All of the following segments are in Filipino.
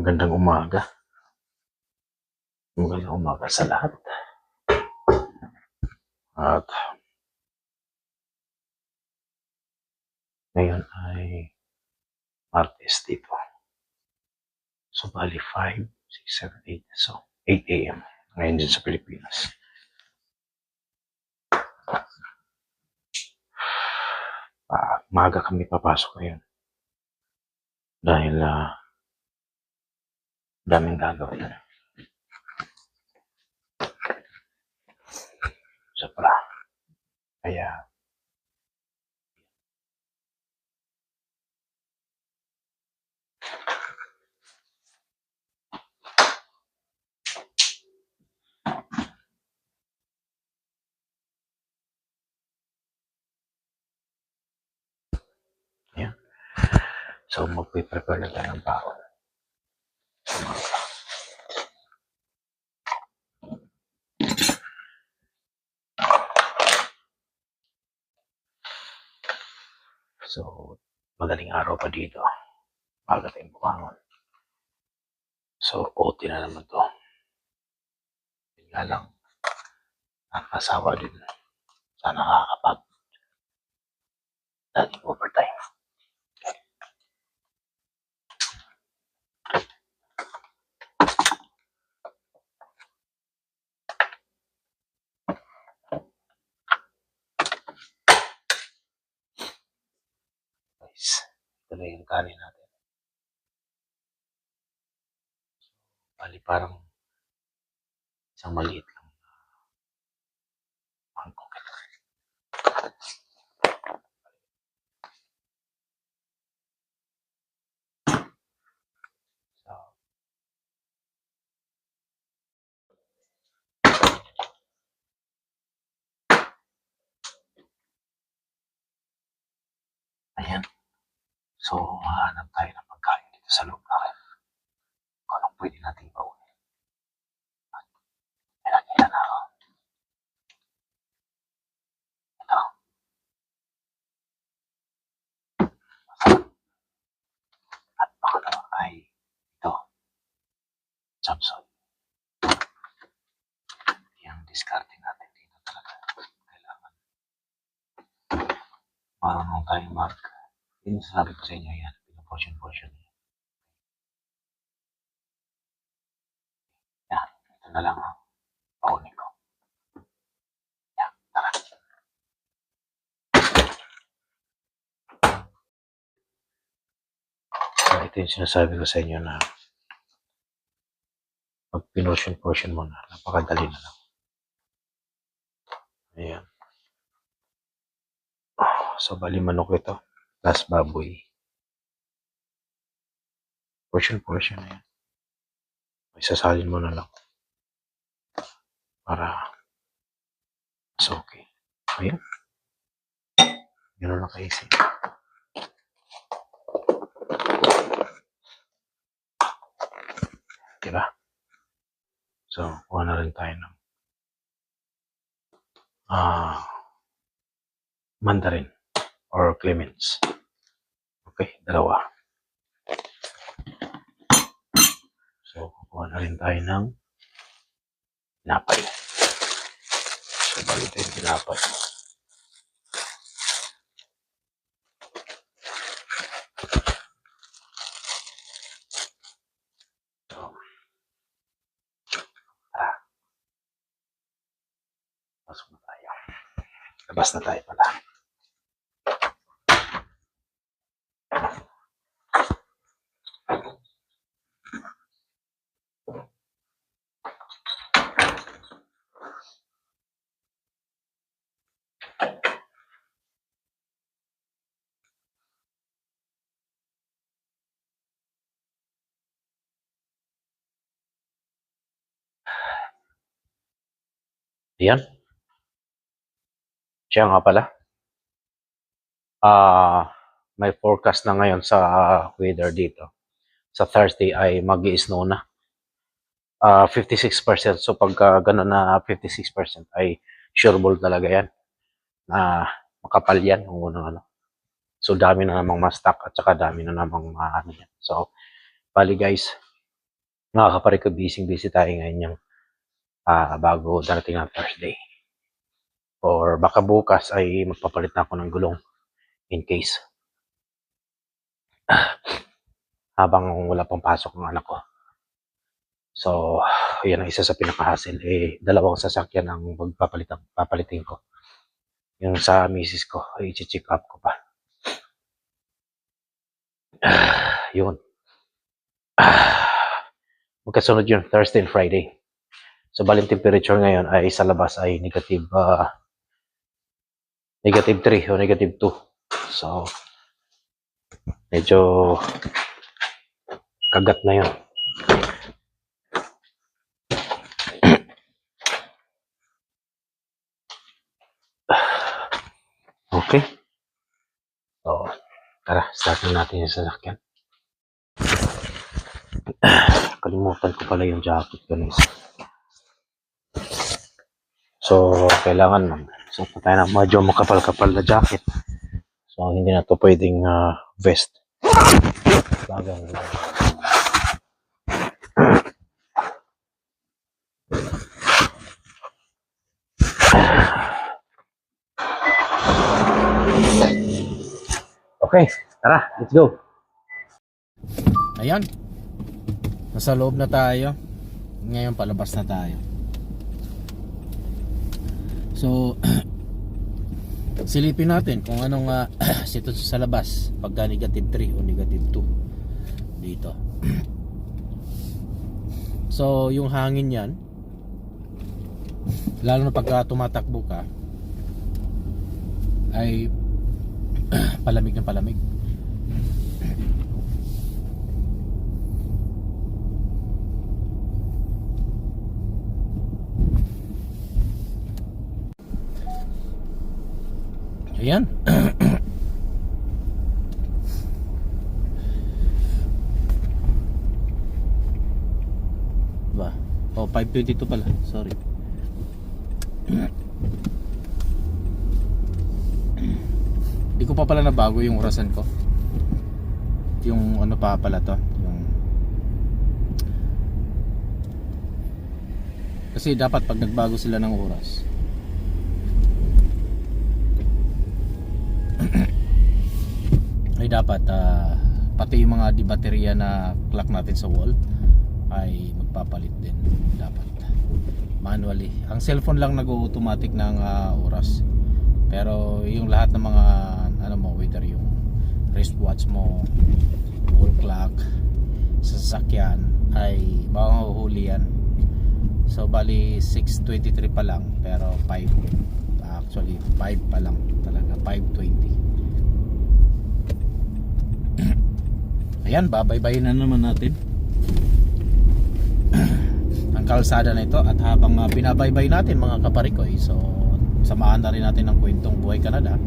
Magandang umaga. Magandang umaga sa lahat. At ngayon ay Martes dito. So, bali 5, 6, 7, 8. So, 8 a.m. ngayon din sa Pilipinas. Maaga kami papasok ngayon. Dahil daming gagawin. Sobra. Kaya, yan. So, magpiprepare na tayo ng baon. So, madaling araw pa dito. Maaga tayong bumangon. So, OT na naman to. Yun nga lang, nakakasawa din. Sana nakakapag dating overtime. Guys, ito na yung kanin natin. Bali parang isang maliit lang mangkok ito. Ayan. So, hahanap tayo ng pagkain dito sa loob na ref. Kung anong pwede nating paunin. May nakita na ako. Ito. Masarap. At pangalawa ay ito. Samson. Yung discarding natin dito talaga. Kailangan. Marunong tayong mark. Yun sabi ko sa inyo yan. Portion. Yan. Ito na lang ang paunin ko. Yan. Tara. So, ito yung sinasabi ko sa inyo na pag portion mo na, napakadali na lang. Ayan. So, bali manok ito. Plus baboy. Portion na yan. Isasalin mo na lang. Para mas okay. Ayan. Ganun lang kaisip. Diba? So, kuha na rin tayo ng mandarin or clements. Okay, dalawa. So, kuha na rin tayo ng tinapay. So, balik tayo yung tinapay. So, pasok na tayo. Labas na tayo pala. Ayan. Siya nga pala. May forecast na ngayon sa weather dito. Sa Thursday ay mag-i-snow na. 56%. So pagka gano'n na 56% ay sure ball talaga yan. Na makapal yan. Ano. So dami na namang ma-stock at saka dami na namang ano yan. So bali guys, Mga kapare ko, busy tayo ngayon yung bago darating ng Thursday. Or baka bukas ay magpapalit na ako ng gulong in case habang wala pang pasok ng anak ko. So, yan ang isa sa pinaka-hassle. Dalawang sasakyan ang papalitin ko. Yung sa misis ko, ay i-check up ko pa. Yun. Magkasunod yun, Thursday and Friday. So, baling temperature ngayon ay sa labas ay negative 3 o negative 2. So, medyo kagat na yun. Okay. So, tara, start na natin yung sasakyan. Kalimutan ko pala yung jacket ko, guys. So, kailangan suot na tayo ng medyo makapal-kapal na jacket. So, hindi na to pwedeng vest. Bagang okay, tara, let's go. Ayan. Nasa loob na tayo. Ngayon palabas na tayo. So silipin natin kung anong sitwasyon sa labas pagka negative 3 o negative 2 dito. So yung hangin yan, lalo na pagka tumatakbo ka, ay palamig na palamig. Ayan. Ba? Oh, 5:22 pala. Sorry. Di ko pa pala nabago yung orasan ko. Yung ano pa pala to, yung kasi dapat pag nagbago sila ng oras ay dapat pati yung mga baterya na clock natin sa wall ay magpapalit din dapat manually. Ang cellphone lang nag-automatic ng oras, pero yung lahat ng mga ano mo, whether yung wristwatch mo, wall clock sa sasakyan, ay mahuhuli yan. So bali 6:23 pa lang, pero 5 pa lang talaga, 5:20. Ayan, babaybayin na naman natin ang kalsada na ito. At habang binabaybay natin mga kaparikoy, so samahan na rin natin ang kwentong buhay Canada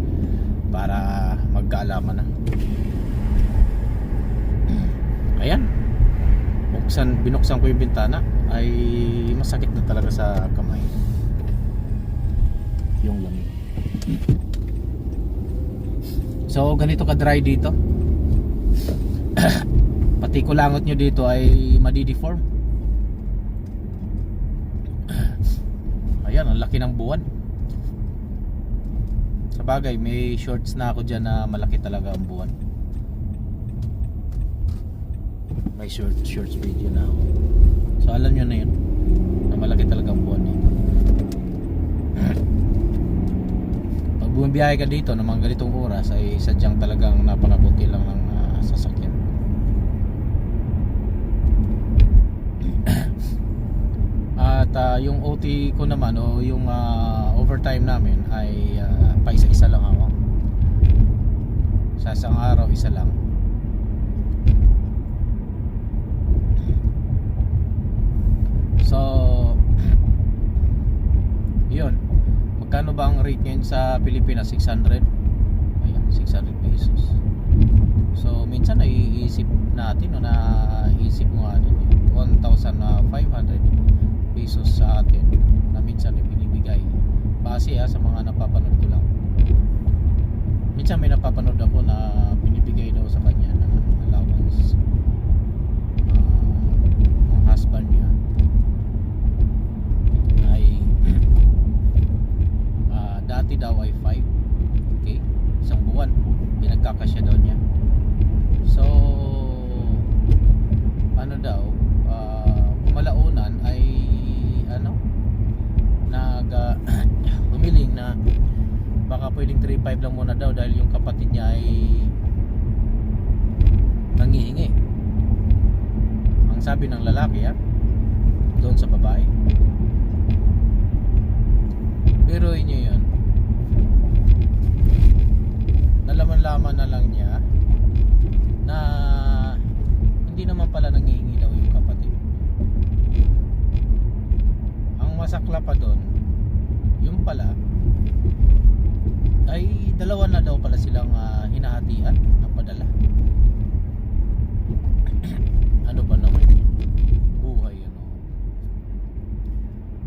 para magkaalaman na. Ayan, binuksan ko yung bintana, ay masakit na talaga sa kamay yung lamig. So ganito ka dry dito. Pati kulangot nyo dito ay madideform. Ayan, ang laki ng buwan. Sa bagay, may shorts na ako dyan na malaki talaga ang buwan. May shorts video na ako. So alam nyo na yun, na malaki talaga ang buwan dito. Pag bumibiyahe ka dito ng mga ganitong oras, ay sadyang talagang napakabuti lang ng sasakyan. At yung OT ko naman o yung overtime namin ay pa isa-isa lang ako. Sa isang araw, isa lang. So yun. Magkano ba ang rate ngayon sa Pilipinas? 600? Ayan, 600 pesos. So minsan naiisip natin o naisip mo nga din 1,500 pesos sa atin na minsan ay binibigay base sa mga napapanood ko lang. Minsan may napapanood ako na binibigay daw sa kanya ng allowance, mga husband niya ay dati daw ay 5K isang buwan, pinagkakasya daw niya. So ano daw, kumalaunan ay ano, humiling na baka pwedeng 3.5 lang muna daw dahil yung kapatid niya ay nangihingi. Ang sabi ng lalaki doon sa babae. Pero inyo yun, nalaman-laman na lang niya na hindi naman pala nangihingi daw yung kapatid. Ang masakla pa doon, yung pala ay dalawa na daw pala silang hinahatian ng padala. Ano ba naman buhay ano?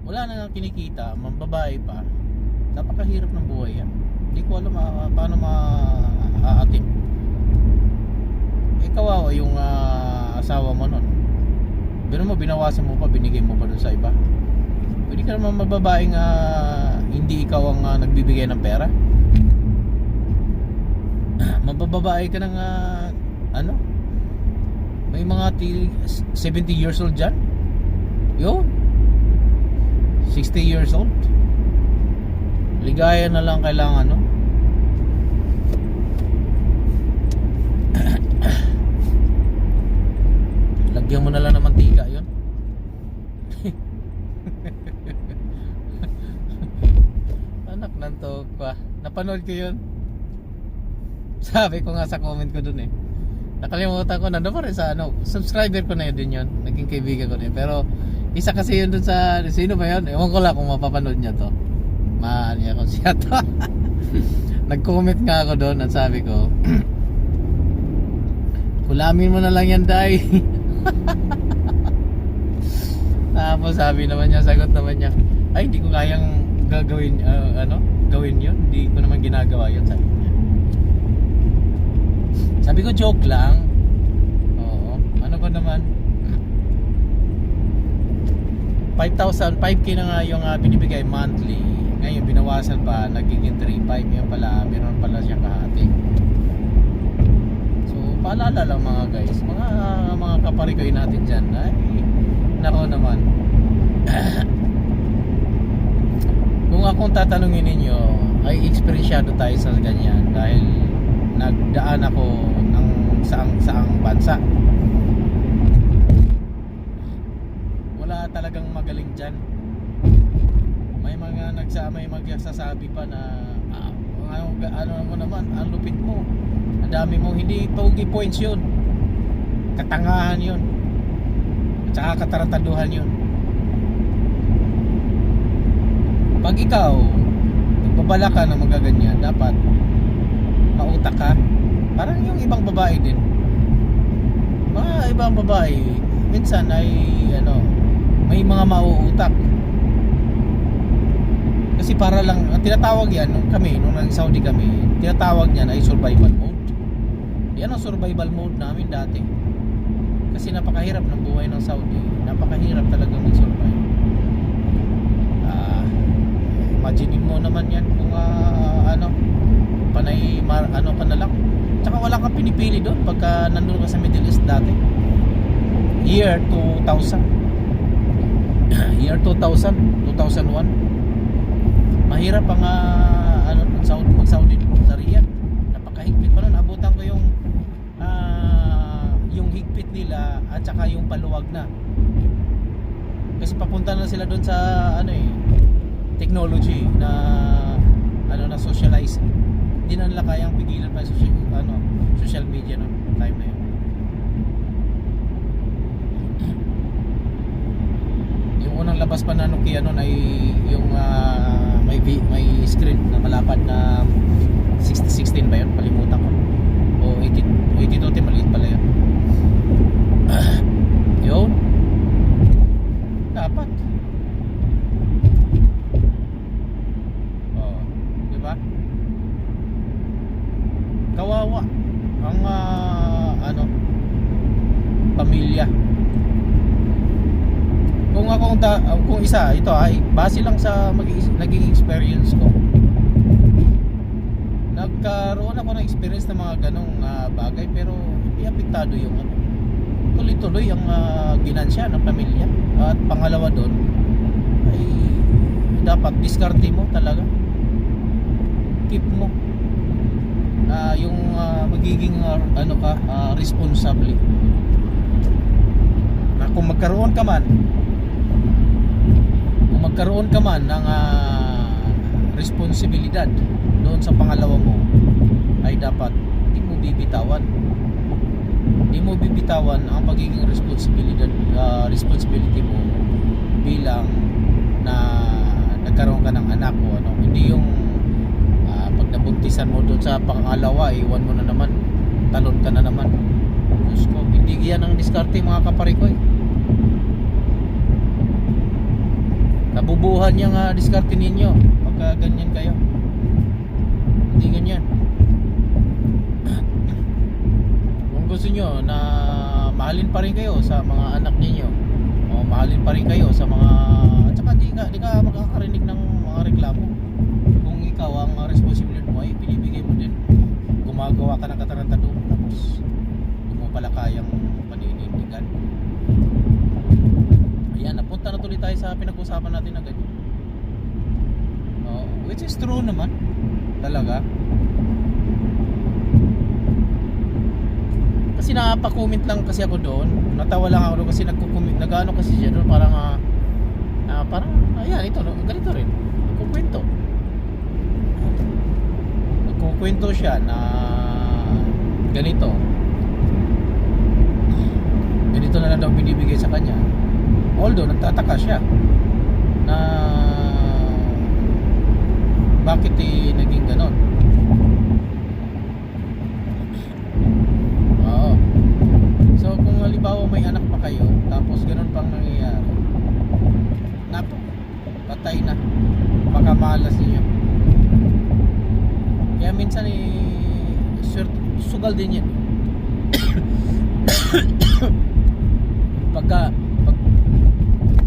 Wala na nga kinikita, mambabae pa. Napakahirap ng buhay yan. Hindi ko alam paano maaatin. Kawawa yung asawa mo nun. Pero mo, binawasan mo pa, binigay mo pa dun sa iba. Pwede ka naman mababaeng hindi ikaw ang nagbibigay ng pera. Mabababae ka ng ano, may mga 70 years old dyan. Yun, 60 years old. Ligaya na lang kailangan, no? Lagyan mo na lang ng mantika yun. Anak ng tokwa. Napanood ko yun. Sabi ko nga sa comment ko dun nakalimutan ko, nandun pa rin sa subscriber ko na yun din yun. Naging kaibigan ko na yun. Pero isa kasi yun dun sa, sino ba yun? Ewan ko lang kung mapapanood niya to. Niya kung siya to. Nag-comment nga ako doon at sabi ko, kulamin mo na lang yan, Day. Tapos sabi naman niya, sagot naman niya, ay hindi ko kayang gagawin, gawin yun. Hindi ko naman ginagawa yun, sabi niya. Sabi ko, joke lang. Oo, ano ba naman, 5K na nga yung binibigay monthly. Ngayon binawasan pa, nagiging 3.5. Yan pala, meron pala siya kahati. So paalala lang mga guys, mga kaparikoy natin dyan, ay nako naman. Kung akong tatanungin ninyo, ay eksperyensado tayo sa ganyan dahil nagdaan ako ng saang bansa. Wala talagang magaling dyan. May magsasabi pa na ano mo naman, ang lupit mo, ang dami mo, hindi pogi points yun, katangahan yun at saka katarantaduhan yun. Pag ikaw nagbabala ka na magaganyan, dapat mautak ka. Parang yung ibang babae din, mga ibang babae minsan ay may mga mauutak. Kasi para lang, tinatawag yan nung nag-Saudi kami, tinatawag niyan ay survival mode. Yan ang survival mode namin dati. Kasi napakahirap ng buhay ng Saudi. Napakahirap talaga mag-survive. Imaginein mo naman yan kung panay ka na lang. Tsaka wala kang pinipili doon pagka nandun ka sa Middle East dati. Year 2000. Year 2000, 2001. Mahirap ang mag-Saudi sa Riyadh. Napakahigpit pa nun. Abutan ko yung higpit nila at saka yung paluwag na. Kasi papunta na sila doon sa technology na na socialize. Hindi na nila kayang pigilan pa social media noon time na yun. Yung unang labas pa na Nokia noon ay yung may screen na malapad na 16 ba yun? Palimutan ko. O 82, maliit pala yun. Yun. Dapat. Oh, di ba? Kawawa ang pamilya. kung isa, ito ay base lang sa naging experience ko. Nagkaroon ako ng experience ng mga ganong bagay, pero hindi apektado yung ano. Tuloy-tuloy ang ginansya ng pamilya. At pangalawa doon ay dapat diskarte mo talaga. Keep mo yung magiging responsable. Na kung magkaroon ka man ng responsibilidad doon sa pangalawa mo, ay dapat hindi mo bibitawan ang pagiging responsibility mo bilang na nagkaroon ka ng anak o ano. Hindi yung pag nabuntisan mo doon sa pangalawa, iwan mo na naman, talon ka na naman. Diyos ko, hindi yan ang diskarte mga kaparikoy. Nabubuhan yung diskarte ninyo pagka ganyan kayo. Hindi ganyan. Kung gusto nyo na mahalin pa rin kayo sa mga anak ninyo, o mahalin pa rin kayo sa mga, at saka di ka makakarinig ng mga reklamo. Kung ikaw ang responsibilidad mo ay pinibigay mo din, gumagawa ka ng katarantado, tapos hindi mo pala kayang paninindigan. Ayan, napunta na tuloy tayo sa pinag-usapan natin na ganyan. Which is true naman talaga. Kasi nakapa-comment lang kasi ako doon. Natawa lang ako doon kasi nagko-comment, nag-ano kasi siya doon, parang ayan, ito ganito rin. Nagkukwento siya na ganito na lang daw binibigay sa kanya. Although nagtataka siya na bakit naging ganon. Oo. So kung halimbawa may anak pa kayo, tapos ganon pang nangyayari, napo, patay na, baka malas niyo. Kaya minsan sugal din yan.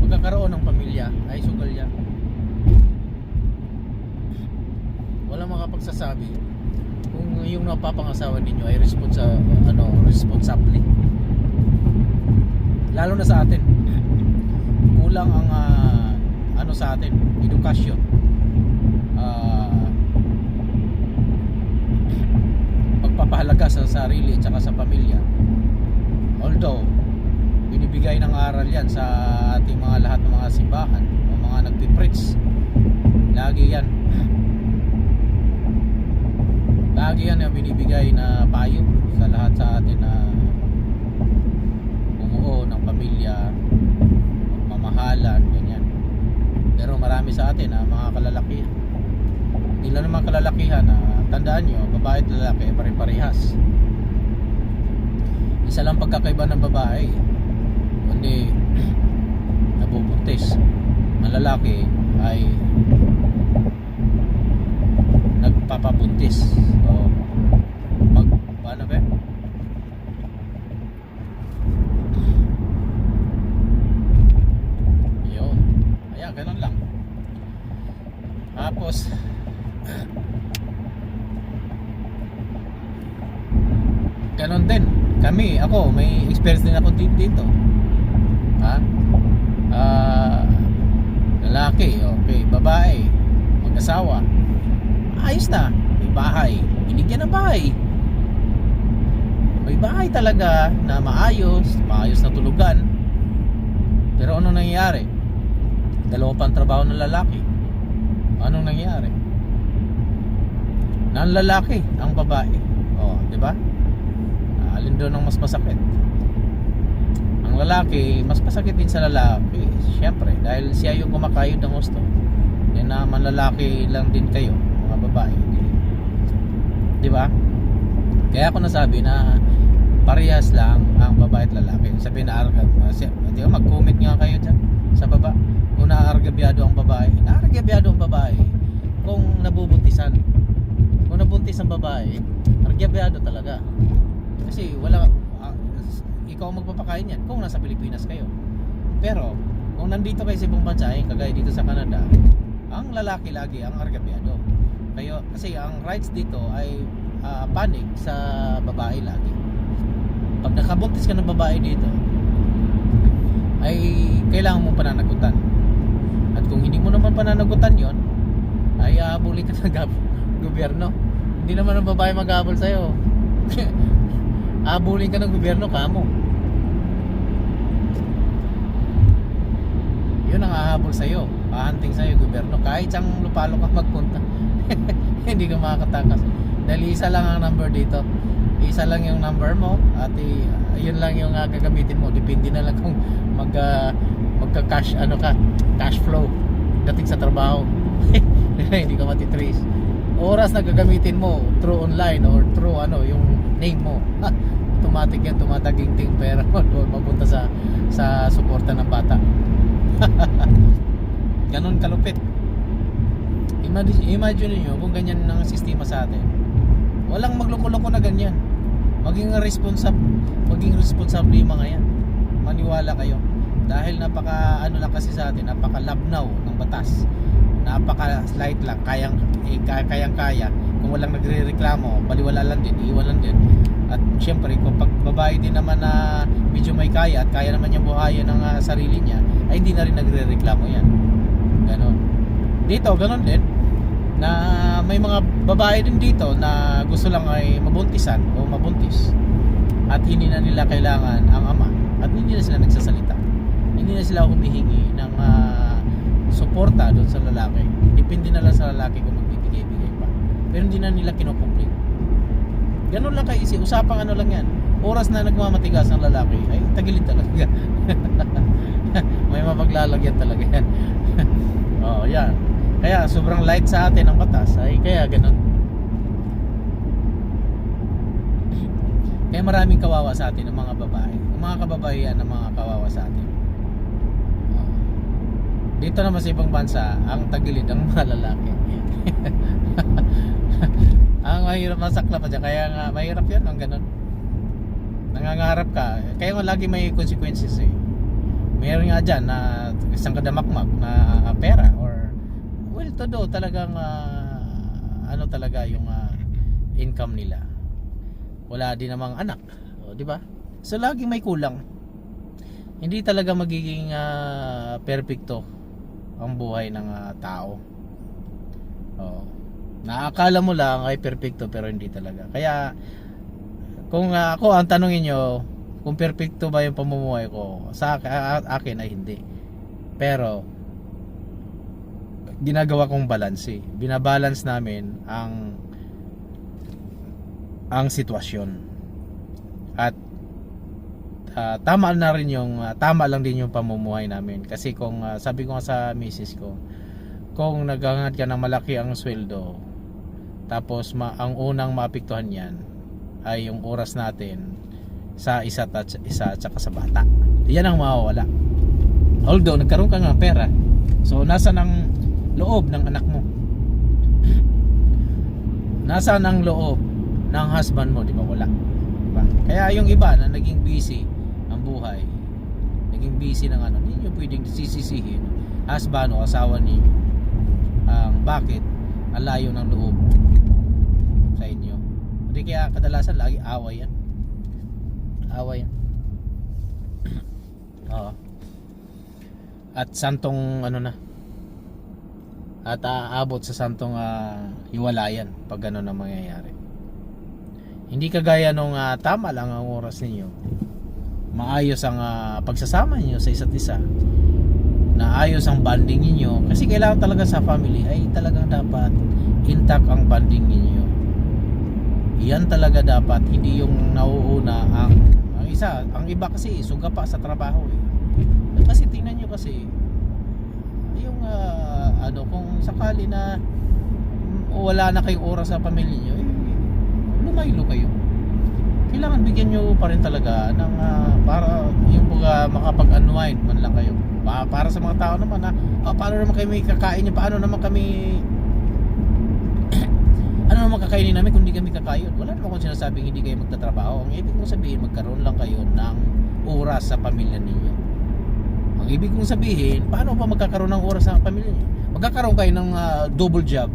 Pagkakaroon ng pamilya ay sugal yan. Walang makapagsasabi kung yung napapangasawa ninyo ay responsable. Lalo na sa atin, kulang ang sa atin, edukasyon, pagpapahalaga sa sarili at saka sa pamilya. Although binibigay ng aral yan sa ating lahat ng mga simbahan o mga nagpipreach, lagi yan yung binibigay na payo sa lahat sa atin na bumuo ng pamilya, mamahalan, ganyan. Pero marami sa atin mga kalalakihan, hindi lang naman kalalakihan, tandaan nyo, babae at lalaki pare-parehas. Isa lang pagkakaiba ng babae, kundi nabubuntis. Ang lalaki ay nagpapabuntis. So paano ba? Yun. Ayan, ganun lang. Tapos ganun din ako, may experience din ako dito. Lalaki, okay, babae, mag-asawa, ayos na, may bahay, binigyan ng bahay, may bahay talaga na maayos na tulugan. Pero anong nangyayari? Dalawa pang trabaho ng lalaki. Anong nangyayari? Ng lalaki ang babae, di ba? Alin doon ang mas masakit? Ang lalaki, mas masakit din sa lalaki, syempre, dahil siya yung kumakayod ng gusto. Yan naman, lalaki lang din kayo, mga babae, di ba? Kaya ako nasabi na parehas lang ang babae at lalaki. Sabihin na mag-comment nga kayo dyan sa baba kung naargabyado ang babae. Naargabyado ang babae kung nabubuntisan. Kung nabuntis ang babae, argabyado talaga. Kasi ikaw magpapakain yan kung nasa Pilipinas kayo. Pero kung kung nandito kayo sa ibang bansa, kagaya dito sa Canada, ang lalaki lagi ang argabyado. Kasi ang rights dito ay panig sa babae lagi. Pag nakabuntis ka ng babae dito, ay kailangan mong pananagutan. At kung hindi mo naman pananagutan yon, ay habulin ka ng gobyerno. Hindi naman ang babae mag-habol sa'yo. Habulin ka ng gobyerno, kamo. Yun ang hahabol sa'yo, hahanting sa'yo gobyerno. Kahit siyang lupalo ka magpunta, hindi ka makakatakas. Dahil isa lang ang number dito, isa lang yung number mo, at yun lang yung gagamitin mo. Depende na lang kung magka-cash cash flow dating sa trabaho. Hindi ka matitrace. Oras na gagamitin mo through online or through yung name mo, automatic yan, tumataginting pera mo doon mapunta sa suporta ng bata. Ganon kalupit. Imagine niyo kung ganyan ang sistema sa atin. Walang magloko-loko na ganyan. Maging responsable yung mga yan. Maniwala kayo. Dahil napaka lang kasi sa atin, napakalabnaw ng batas. Napaka-slight lang, kayang-kaya. Kung walang nagrereklamo, baliwala lang din, iiwan lang din. At syempre, kung pag babae din naman na medyo may kaya at kaya naman niyang buhayin ng sarili niya, ay hindi na rin nagrereklamo yan. Ganon. Dito, ganon din, na may mga babae din dito na gusto lang ay mabuntisan o mabuntis, at hindi na nila kailangan ang ama, at hindi na sila nagsasalita, hindi na sila humihingi ng suporta doon sa lalaki. Depende na lang sa lalaki kung magbibigay-bigay pa, pero hindi na nila kinukumplit. Ganun lang kaisi, usapang lang yan. Oras na nagmamatigas ang lalaki, ay tagilid talaga. May mapaglalagyan talaga yan. Yan. Kaya sobrang light sa atin ang batas, ay kaya ganun. Kaya maraming kawawa sa atin ng mga babae. Ang mga kababaihan ng mga kawawa sa atin. Dito naman sa ibang bansa, ang tagilid ang mga lalaki. Ang mahirap masakla pa dyan. Kaya nga mahirap yan ang ganun. Nangangarap ka, kaya nga lagi may consequences eh. Mayroon nga dyan na isang kadamakmak na pera or well to do talagang talaga yung income nila. Wala din namang anak, di ba? So lagi may kulang. Hindi talaga magiging perfecto ang buhay ng tao. Naakala mo lang ay perfecto pero hindi talaga. Kaya kung ako ang tanongin nyo kung perfecto ba yung pamumuhay ko, sa akin ay hindi. Pero ginagawa kong balance eh. Binabalance namin ang sitwasyon. At tama lang din yung pamumuhay namin. Kasi kung sabi ko nga sa misis ko, kung naghangat ka ng malaki ang sweldo, tapos ang unang maapektuhan yan ay yung oras natin sa isa at saka sa bata. Yan ang mawawala. Although nagkaroon ka ng pera, so nasa ng loob ng anak mo, nasa ng loob ng husband mo, di ba? Wala, diba? Kaya yung iba na naging busy ang buhay, naging busy ng hindi nyo pwedeng sisisihin husband o asawa ninyo bakit ang layo ng loob sa inyo. Hindi, kaya kadalasan lagi away yan. At santong at aabot sa santong hiwalayan pag gano'n ang mangyayari. Hindi kagaya nung tama lang ang oras ninyo, maayos ang pagsasama niyo sa isa't isa, na ayos ang bonding ninyo. Kasi kailangan talaga sa family ay talagang dapat intact ang bonding ninyo. Yan talaga dapat, hindi yung nauuna ang iba kasi suga pa sa trabaho eh. Kasi tingnan nyo kasi yung kung sakali na wala na kayong oras sa pamilya nyo, lumaylo kayo. Kailangan bigyan nyo pa rin talaga ng para yung makapag-unwind man lang kayo. Para sa mga tao naman paano naman kayo may kakain nyo, paano naman kami ano naman kakainin namin kung hindi kami kakain. Wala naman kung sinasabing hindi kayo magtatrabaho. Ang ibig mong sabihin, magkaroon lang kayo ng oras sa pamilya ninyo. Ang Ang ibig kong sabihin, paano pa magkakaroon ng oras sa pamilya niyo? Magkakaroon kayo ng double job.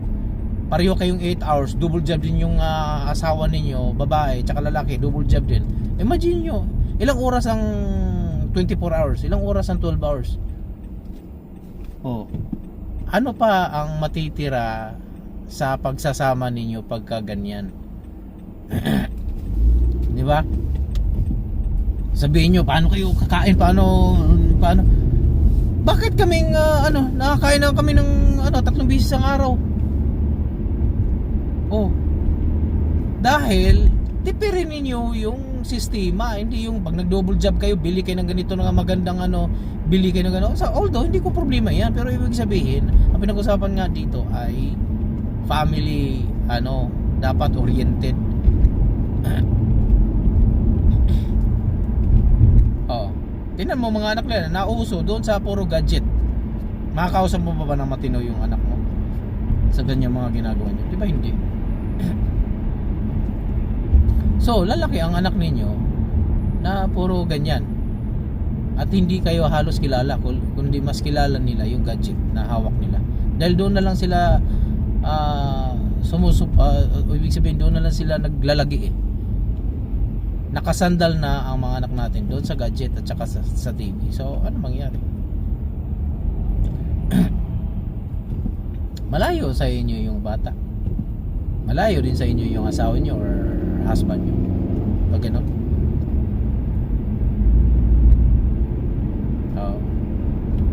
Pareho kayong 8 hours, double job din yung asawa ninyo, babae, tsaka lalaki, double job din. Imagine nyo, ilang oras ang 24 hours, ilang oras ang 12 hours. Oh, ano pa ang matitira sa pagsasama ninyo pagka ganyan? Di ba? Sabihin nyo, paano kayo kakain? Paano? Bakit kaming nakakain na kami ng 3 beses ang araw? Oh. Dahil tipirin ninyo yung sistema, hindi yung pag nag-double job kayo, bili kayo ng ganito ng magandang bili kayo ng gano'n. So, although hindi ko problema 'yan, pero ibig sabihin, ang pinag-usapan nga dito ay family dapat oriented. Oh. Tingnan mo mga anak nila, nauso doon sa puro gadget. Makakausap mo pa ba ng matino yung anak mo sa ganyan mga ginagawa niyo? Di ba hindi? So, lalaki ang anak ninyo na puro ganyan. At hindi kayo halos kilala, kundi mas kilala nila yung gadget na hawak nila. Dahil doon na lang sila ibig sabihin doon na lang sila naglalagi eh. Nakasandal na ang mga anak natin doon sa gadget at saka sa TV. So, ano mangyari? Malayo sa inyo yung bata. Malayo din sa inyo yung asawa nyo or husband nyo. Pag gano'n.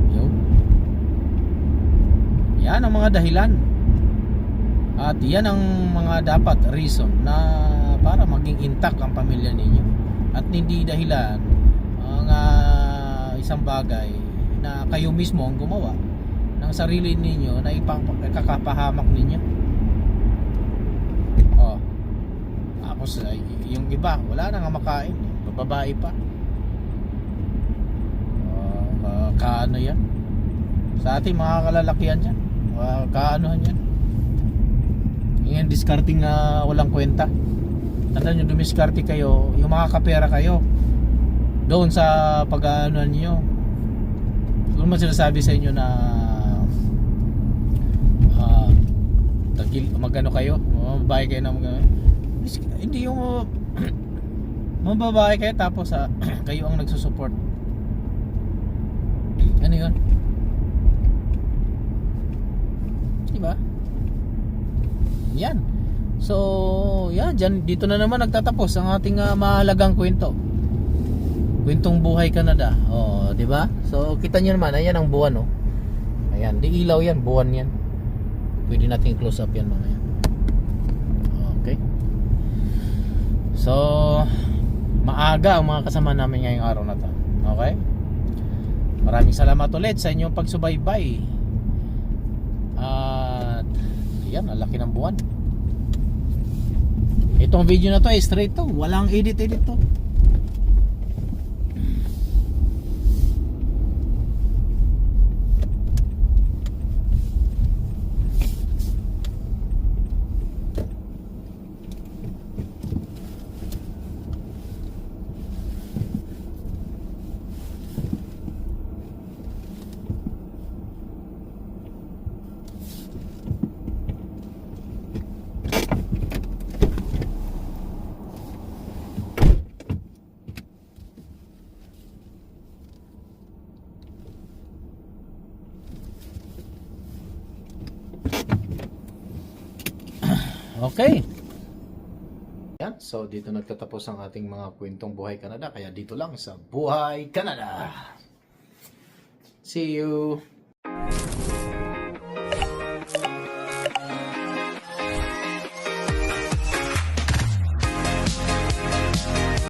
Yun. Yan ang mga dahilan. At yan ang mga dapat reason na para maging intact ang pamilya ninyo. At hindi dahilan ang isang bagay na kayo mismo ang gumawa ng sarili ninyo na ikakapahamak ninyo. Tapos yung iba wala na nga makain, bababae pa. Kaano yan sa ating mga kalalakihan dyan, kaanohan yan yung discarding na walang kwenta. Tandaan nyo, dumiskarte kayo, yung mga kapera kayo doon sa pag-aanohan nyo. Kung man sinasabi sa inyo na magano kayo, mababae kayo na magano, hindi yung mababae kayo tapos kayo ang nagsusupport. Ano yun? Diba? Yan. So, yan, dito na naman nagtatapos ang ating mahalagang kwento. Kwentong Buhay Canada. Oh, 'di ba? So, kita niyo naman, ayan ang buwan, oh. Ayan, di ilaw 'yan, buwan 'yan. Pwede natin close up 'yan mamaya. Okay. So, maaga ang mga kasama namin ngayong araw na 'to. Okay? Maraming salamat ulit sa inyong pagsubaybay. At yan, ang laki ng buwan. Itong video na to ay straight to, walang edit to. Okay. Yan, so dito nagtatapos ang ating mga kwentong Buhay Canada. Kaya dito lang sa Buhay Canada. See you.